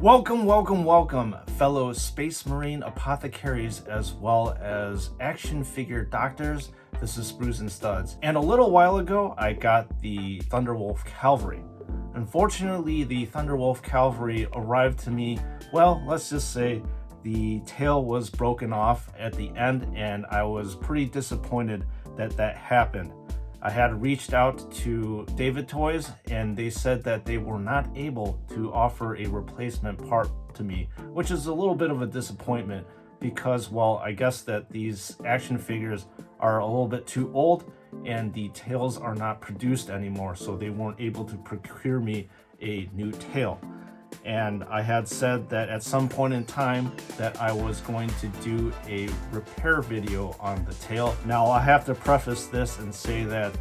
Welcome, fellow Space Marine apothecaries as well as action figure doctors. This is Sprues and Studs. And a little while ago, I got the Thunder Wolf Calvary. Unfortunately, the Thunder Wolf Calvary arrived to me, well, let's just say the tail was broken off at the end, and I was pretty disappointed that that happened. I had reached out to David Toys and they said that they were not able to offer a replacement part to me, which is a little bit of a disappointment because, well, I guess that these action figures are a little bit too old and the tails are not produced anymore, so they weren't able to procure me a new tail. And I had said that at some point in time that I was going to do a repair video on the tail. Now I have to preface this and say that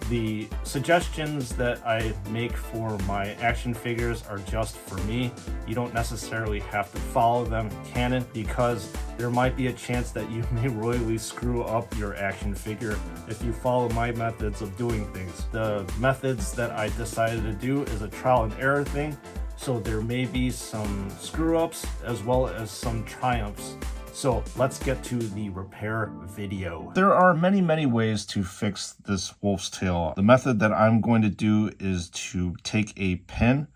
the suggestions that I make for my action figures are just for me. You don't necessarily have to follow them canon because there might be a chance that you may royally screw up your action figure if you follow my methods of doing things. The methods that I decided to do is a trial and error thing. So there may be some screw-ups as well as some triumphs. So let's get to the repair video. There are many ways to fix this wolf's tail. The method that I'm going to do is to take a pin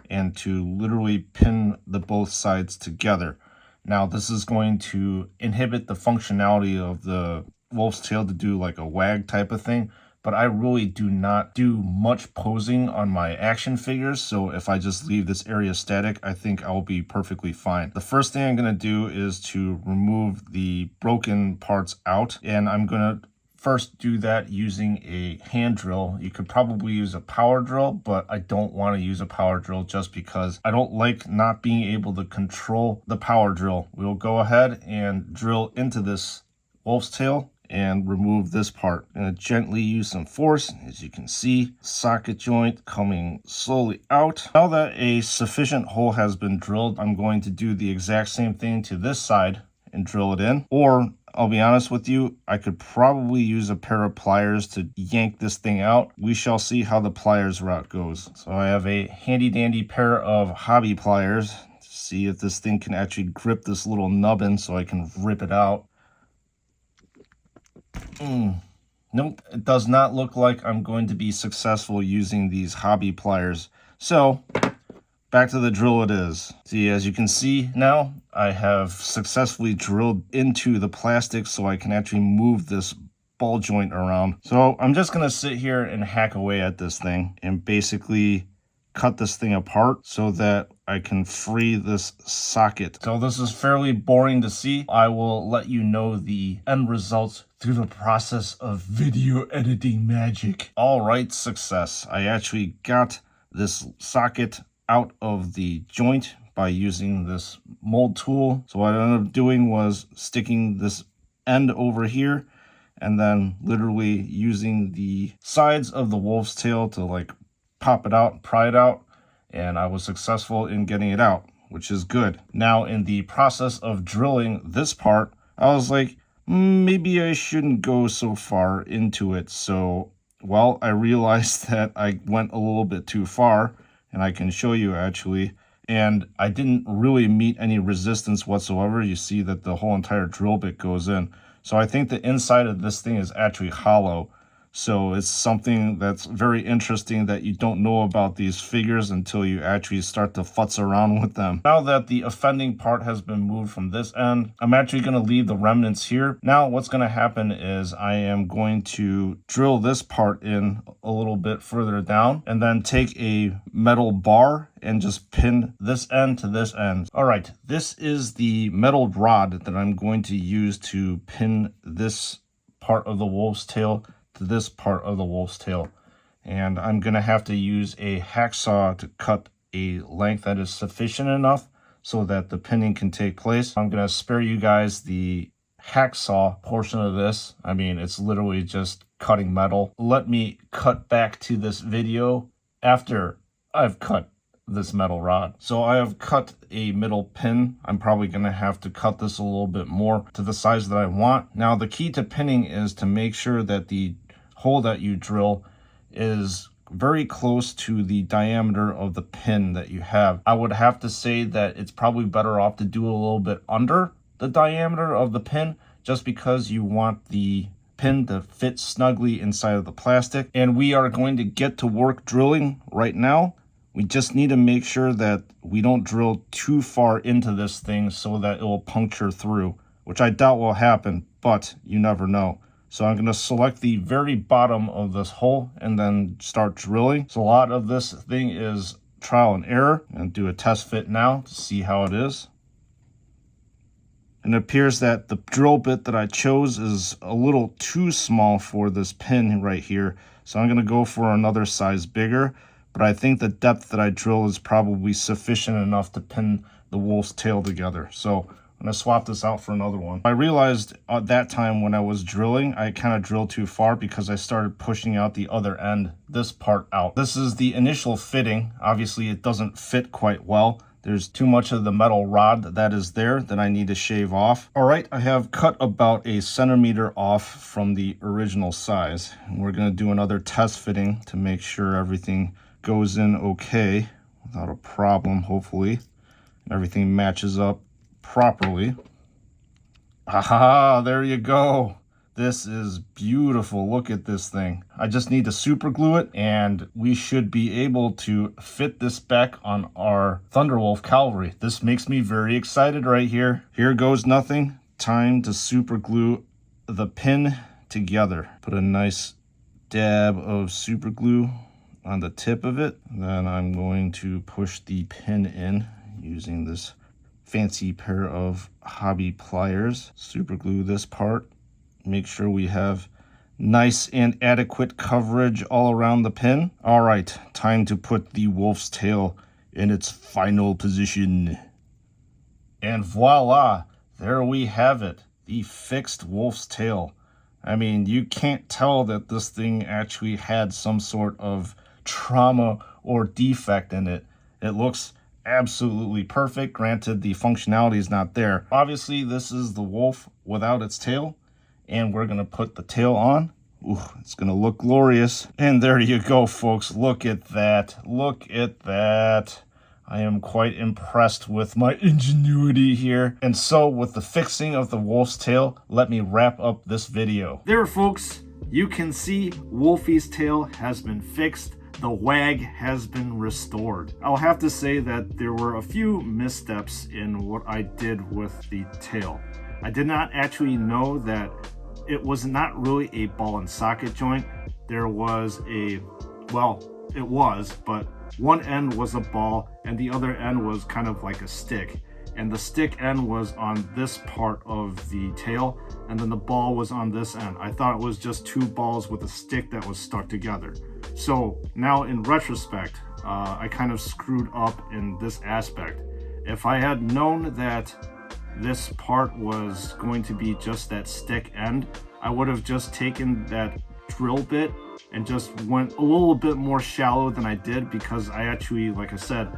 and to literally pin the both sides together. Now this is going to inhibit the functionality of the wolf's tail to do like a wag type of thing. But I really do not do much posing on my action figures, so if I just leave this area static, I think I'll be perfectly fine. The first thing I'm going to do is to remove the broken parts out, and I'm going to first do that using a hand drill. You could probably use a power drill, but I don't want to use a power drill just because I don't like not being able to control the power drill. We'll go ahead and drill into this wolf's tail and remove this part. I'm going to gently use some force. As you can see, socket joint coming slowly out. Now that a sufficient hole has been drilled, I'm going to do the exact same thing to this side and drill it in. Or, I'll be honest with you, I could probably use a pair of pliers to yank this thing out. We shall see how the pliers route goes. So I have a handy dandy pair of hobby pliers to see if this thing can actually grip this little nubbin so I can rip it out. Nope, it does not look like I'm going to be successful using these hobby pliers. So, back to the drill it is. See, as you can see now, I have successfully drilled into the plastic so I can actually move this ball joint around. So, I'm just going to sit here and hack away at this thing and basically cut this thing apart so that I can free this socket. So this is fairly boring to see. I will let you know the end results through the process of video editing magic. All right, success. I actually got this socket out of the joint by using this mold tool. So what I ended up doing was sticking this end over here and then literally using the sides of the wolf's tail to like pop it out, pry it out, and I was successful in getting it out, which is good. Now, in the process of drilling this part, I was like, maybe I shouldn't go so far into it. So, well, I realized that I went a little bit too far, and I can show you actually, and I didn't really meet any resistance whatsoever. You see that the whole entire drill bit goes in. So I think the inside of this thing is actually hollow. So it's something that's very interesting that you don't know about these figures until you actually start to futz around with them. Now that the offending part has been moved from this end, I'm actually going to leave the remnants here. Now what's going to happen is I am going to drill this part in a little bit further down and then take a metal bar and just pin this end to this end. All right, this is the metal rod that I'm going to use to pin this part of the wolf's tail to this part of the wolf's tail, and I'm gonna have to use a hacksaw to cut a length that is sufficient enough so that the pinning can take place. I'm gonna spare you guys the hacksaw portion of this. I mean, it's literally just cutting metal. Let me cut back to this video after I've cut this metal rod. So I have cut a middle pin. I'm probably going to have to cut this a little bit more to the size that I want. Now the key to pinning is to make sure that the hole that you drill is very close to the diameter of the pin that you have. I would have to say that it's probably better off to do a little bit under the diameter of the pin, just because you want the pin to fit snugly inside of the plastic. And we are going to get to work drilling right now. We just need to make sure that we don't drill too far into this thing so that it will puncture through, which I doubt will happen, but you never know. So I'm going to select the very bottom of this hole and then start drilling. So a lot of this thing is trial and error. I'm going to do a test fit now to see how it is. And it appears that the drill bit that I chose is a little too small for this pin right here. So I'm going to go for another size bigger. But I think the depth that I drill is probably sufficient enough to pin the wolf's tail together. So I'm going to swap this out for another one. I realized at that time when I was drilling, I kind of drilled too far because I started pushing out the other end, this part out. This is the initial fitting. Obviously, it doesn't fit quite well. There's too much of the metal rod that is there that I need to shave off. All right, I have cut about a centimeter off from the original size. And we're going to do another test fitting to make sure everything goes in okay without a problem, hopefully. Everything matches up properly. Aha, there you go. This is beautiful. Look at this thing. I just need to super glue it and we should be able to fit this back on our Thunder Wolf Calvary. This makes me very excited right here. Here goes nothing. Time to super glue the pin together. Put a nice dab of super glue on the tip of it. Then I'm going to push the pin in using this fancy pair of hobby pliers. Super glue this part. Make sure we have nice and adequate coverage all around the pin. All right, time to put the wolf's tail in its final position. And voila, there we have it, the fixed wolf's tail. I mean, you can't tell that this thing actually had some sort of trauma or defect in it. It looks absolutely perfect. Granted, the functionality is not there. Obviously, this is the wolf without its tail. And we're going to put the tail on. Ooh, it's going to look glorious. And there you go, folks. Look at that. Look at that. I am quite impressed with my ingenuity here. And so, with the fixing of the wolf's tail, let me wrap up this video. There, folks. You can see Wolfie's tail has been fixed. The wag has been restored. I'll have to say that there were a few missteps in what I did with the tail. I did not actually know that it was not really a ball and socket joint. There was well, it was, but one end was a ball and the other end was kind of like a stick. And the stick end was on this part of the tail, and then the ball was on this end. I thought it was just two balls with a stick that was stuck together. So now in retrospect, I kind of screwed up in this aspect. If I had known that this part was going to be just that stick end, I would have just taken that drill bit and just went a little bit more shallow than I did, because I actually, like I said,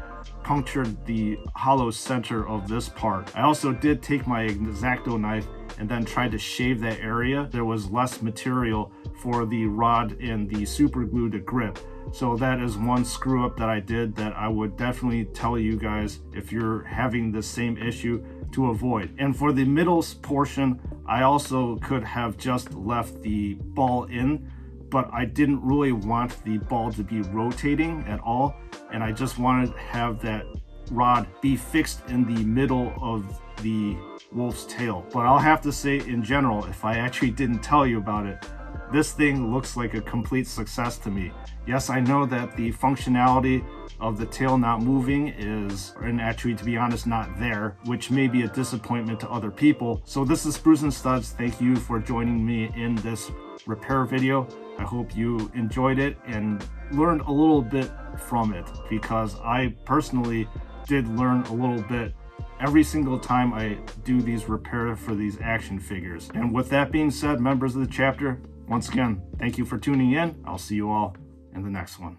punctured the hollow center of this part. I also did take my X-Acto knife and then tried to shave that area. There was less material for the rod and the super glue to grip. So that is one screw up that I did that I would definitely tell you guys, if you're having the same issue, to avoid. And for the middle portion, I also could have just left the ball in, but I didn't really want the ball to be rotating at all. And I just wanted to have that rod be fixed in the middle of the wolf's tail. But I'll have to say, in general, if I actually didn't tell you about it, this thing looks like a complete success to me. Yes, I know that the functionality of the tail not moving is, and actually, to be honest, not there, which may be a disappointment to other people. So this is Sprues and Studs. Thank you for joining me in this repair video. I hope you enjoyed it and learned a little bit from it, because I personally did learn a little bit every single time I do these repair for these action figures. And with that being said, members of the chapter, once again, thank you for tuning in. I'll see you all in the next one.